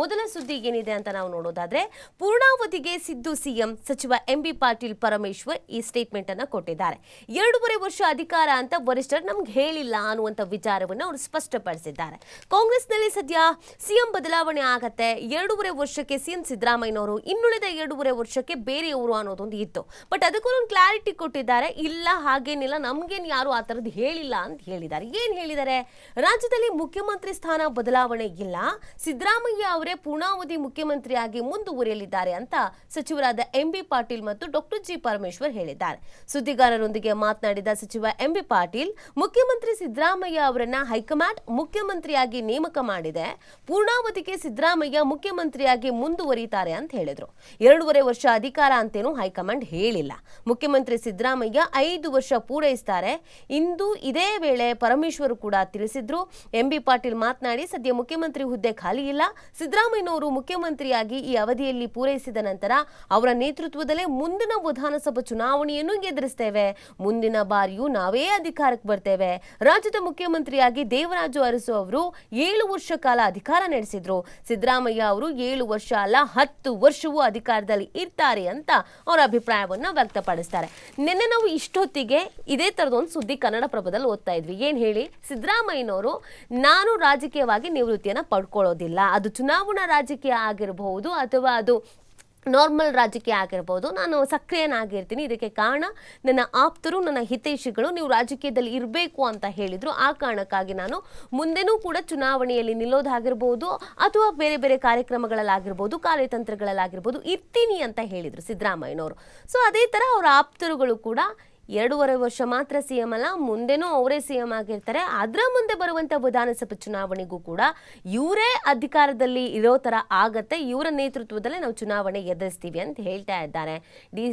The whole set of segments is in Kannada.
ಮೊದಲ ಸುದ್ದಿ ಏನಿದೆ ಅಂತ ನಾವು ನೋಡೋದಾದ್ರೆ ಪೂರ್ಣಾವಧಿಗೆ ಸಿದ್ದು ಸಿಎಂ ಸಚಿವ ಎಂಬಿ ಪಾಟೀಲ್ ಪರಮೇಶ್ವರ್ ಈ ಸ್ಟೇಟ್ಮೆಂಟ್ ಅನ್ನು ಕೊಟ್ಟಿದ್ದಾರೆ. 2.5 ವರ್ಷ ಅಧಿಕಾರ ಅಂತ ವರಿಷ್ಠರು ನಮ್ಗೆ ಹೇಳಿಲ್ಲ ಅನ್ನುವಂತ ವಿಚಾರವನ್ನು ಅವರು ಸ್ಪಷ್ಟಪಡಿಸಿದ್ದಾರೆ. ಕಾಂಗ್ರೆಸ್ನಲ್ಲಿ ಸದ್ಯ ಸಿಎಂ ಬದಲಾವಣೆ ಆಗತ್ತೆ, 2.5 ವರ್ಷಕ್ಕೆ ಸಿಎಂ ಸಿದ್ದರಾಮಯ್ಯನವರು, ಇನ್ನುಳಿದ 2.5 ವರ್ಷಕ್ಕೆ ಬೇರೆಯವರು ಅನ್ನೋದೊಂದು ಇತ್ತು. ಬಟ್ ಅದಕ್ಕೂ ಒಂದು ಕ್ಲಾರಿಟಿ ಕೊಟ್ಟಿದ್ದಾರೆ. ಇಲ್ಲ ಹಾಗೇನಿಲ್ಲ, ನಮ್ಗೇನು ಯಾರು ಆ ಥರದ್ದು ಹೇಳಿಲ್ಲ ಅಂತ ಹೇಳಿದ್ದಾರೆ. ಏನ್ ಹೇಳಿದ್ದಾರೆ? ರಾಜ್ಯದಲ್ಲಿ ಮುಖ್ಯಮಂತ್ರಿ ಸ್ಥಾನ ಬದಲಾವಣೆ ಇಲ್ಲ, ಸಿದ್ದರಾಮಯ್ಯ ಅವರೇ ಪೂರ್ಣಾವಧಿ ಮುಖ್ಯಮಂತ್ರಿಯಾಗಿ ಮುಂದುವರಿಯಲಿದ್ದಾರೆ ಅಂತ ಸಚಿವರಾದ ಎಂಬಿ ಪಾಟೀಲ್ ಮತ್ತು ಡಾಕ್ಟರ್ ಜಿ ಪರಮೇಶ್ವರ್ ಹೇಳಿದ್ದಾರೆ. ಸುದ್ದಿಗಾರರೊಂದಿಗೆ ಮಾತನಾಡಿದ ಸಚಿವ ಎಂಬಿ ಪಾಟೀಲ್, ಮುಖ್ಯಮಂತ್ರಿ ಸಿದ್ದರಾಮಯ್ಯ ಅವರನ್ನ ಹೈಕಮಾಂಡ್ ಮುಖ್ಯಮಂತ್ರಿಯಾಗಿ ನೇಮಕ ಮಾಡಿದೆ, ಪೂರ್ಣಾವಧಿಗೆ ಸಿದ್ದರಾಮಯ್ಯ ಮುಖ್ಯಮಂತ್ರಿಯಾಗಿ ಮುಂದುವರಿತಾರೆ ಅಂತ ಹೇಳಿದ್ರು. 2.5 ವರ್ಷ ಅಧಿಕಾರ ಅಂತೇನು ಹೈಕಮಾಂಡ್ ಹೇಳಿಲ್ಲ. ಮುಖ್ಯಮಂತ್ರಿ ಸಿದ್ದರಾಮಯ್ಯ 5 ವರ್ಷ ಪೂರೈಸ್ತಾರೆ. ಇಂದು ಇದೇ ವೇಳೆ ಪರಮೇಶ್ವರ್ ಕೂಡ ತಿಳಿಸಿದ್ರು. ಎಂಬಿ ಪಾಟೀಲ್ ಮಾತನಾಡಿ, ಸದ್ಯ ಮುಖ್ಯಮಂತ್ರಿ ಹುದ್ದೆ ಖಾಲಿ ಇಲ್ಲ, ಸಿದ್ದರಾಮಯ್ಯನವರು ಮುಖ್ಯಮಂತ್ರಿಯಾಗಿ ಈ ಅವಧಿಯಲ್ಲಿ ಪೂರೈಸಿದ ನಂತರ ಅವರ ನೇತೃತ್ವದಲ್ಲೇ ಮುಂದಿನ ವಿಧಾನಸಭಾ ಚುನಾವಣೆಯನ್ನು ಎದುರಿಸ್ತೇವೆ, ಮುಂದಿನ ಬಾರಿಯೂ ನಾವೇ ಅಧಿಕಾರಕ್ಕೆ ಬರ್ತೇವೆ. ರಾಜ್ಯದ ಮುಖ್ಯಮಂತ್ರಿಯಾಗಿ ದೇವರಾಜು ಅರಸು ಅವರು 7 ವರ್ಷ ಕಾಲ ಅಧಿಕಾರ ನಡೆಸಿದ್ರು. ಸಿದ್ದರಾಮಯ್ಯ ಅವರು 7 ವರ್ಷ ಅಲ್ಲ 10 ವರ್ಷವೂ ಅಧಿಕಾರದಲ್ಲಿ ಇರ್ತಾರೆ ಅಂತ ಅವರ ಅಭಿಪ್ರಾಯವನ್ನ ವ್ಯಕ್ತಪಡಿಸ್ತಾರೆ. ನಿನ್ನೆ ನಾವು ಇಷ್ಟೊತ್ತಿಗೆ ಇದೇ ತರದೊಂದು ಸುದ್ದಿ ಕನ್ನಡಪ್ರಭದಲ್ಲಿ ಓದ್ತಾ ಇದ್ವಿ. ಏನ್ ಹೇಳಿ? ಸಿದ್ದರಾಮಯ್ಯನವರು ನಾನು ರಾಜಕೀಯವಾಗಿ ನಿವೃತ್ತಿಯನ್ನ ಪಡ್ಕೊಳ್ಳೋದಿಲ್ಲ, ಅದು ಚುನಾವಣಾ ರಾಜಕೀಯ ಆಗಿರಬಹುದು ಅಥವಾ ಅದು ನಾರ್ಮಲ್ ರಾಜಕೀಯ ಆಗಿರ್ಬೋದು, ನಾನು ಸಕ್ರಿಯನಾಗಿರ್ತೀನಿ. ಇದಕ್ಕೆ ಕಾರಣ ನನ್ನ ಆಪ್ತರು, ನನ್ನ ಹಿತೈಷಿಗಳು ನೀವು ರಾಜಕೀಯದಲ್ಲಿ ಇರಬೇಕು ಅಂತ ಹೇಳಿದ್ರು. ಆ ಕಾರಣಕ್ಕಾಗಿ ನಾನು ಮುಂದೆನೂ ಕೂಡ ಚುನಾವಣೆಯಲ್ಲಿ ನಿಲ್ಲೋದಾಗಿರ್ಬೋದು ಅಥವಾ ಬೇರೆ ಬೇರೆ ಕಾರ್ಯಕ್ರಮಗಳಲ್ಲಾಗಿರ್ಬೋದು, ಕಾರ್ಯತಂತ್ರಗಳಲ್ಲಾಗಿರ್ಬೋದು ಇರ್ತೀನಿ ಅಂತ ಹೇಳಿದ್ರು ಸಿದ್ದರಾಮಯ್ಯನವರು. ಸೊ ಅದೇ ಥರ ಅವರ ಆಪ್ತರುಗಳು ಕೂಡ 2.5 ವರ್ಷ ಮಾತ್ರ ಸಿಎಂ ಅಲ್ಲ, ಮುಂದೆನೂ ಅವರೇ ಸಿಎಂ ಆಗಿರ್ತಾರೆ. ಅದರ ಮುಂದೆ ಬರುವಂಥ ವಿಧಾನಸಭೆ ಚುನಾವಣೆಗೂ ಕೂಡ ಇವರೇ ಅಧಿಕಾರದಲ್ಲಿ ಇರೋ ಥರ ಆಗತ್ತೆ, ಇವರ ನೇತೃತ್ವದಲ್ಲೇ ನಾವು ಚುನಾವಣೆ ಎದುರಿಸ್ತೀವಿ ಅಂತ ಹೇಳ್ತಾ ಇದ್ದಾರೆ.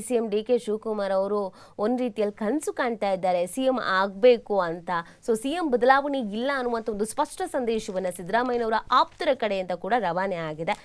ಸಿಎಂ ಡಿ ಕೆ ಶಿವಕುಮಾರ್ ಅವರು ಒಂದು ರೀತಿಯಲ್ಲಿ ಕನಸು ಕಾಣ್ತಾ ಇದ್ದಾರೆ ಸಿಎಂ ಆಗಬೇಕು ಅಂತ. ಸೊ ಸಿಎಂ ಬದಲಾವಣೆ ಇಲ್ಲ ಅನ್ನುವಂಥ ಒಂದು ಸ್ಪಷ್ಟ ಸಂದೇಶವನ್ನು ಸಿದ್ದರಾಮಯ್ಯನವರ ಆಪ್ತರ ಕಡೆಯಿಂದ ಕೂಡ ರವಾನೆ ಆಗಿದೆ.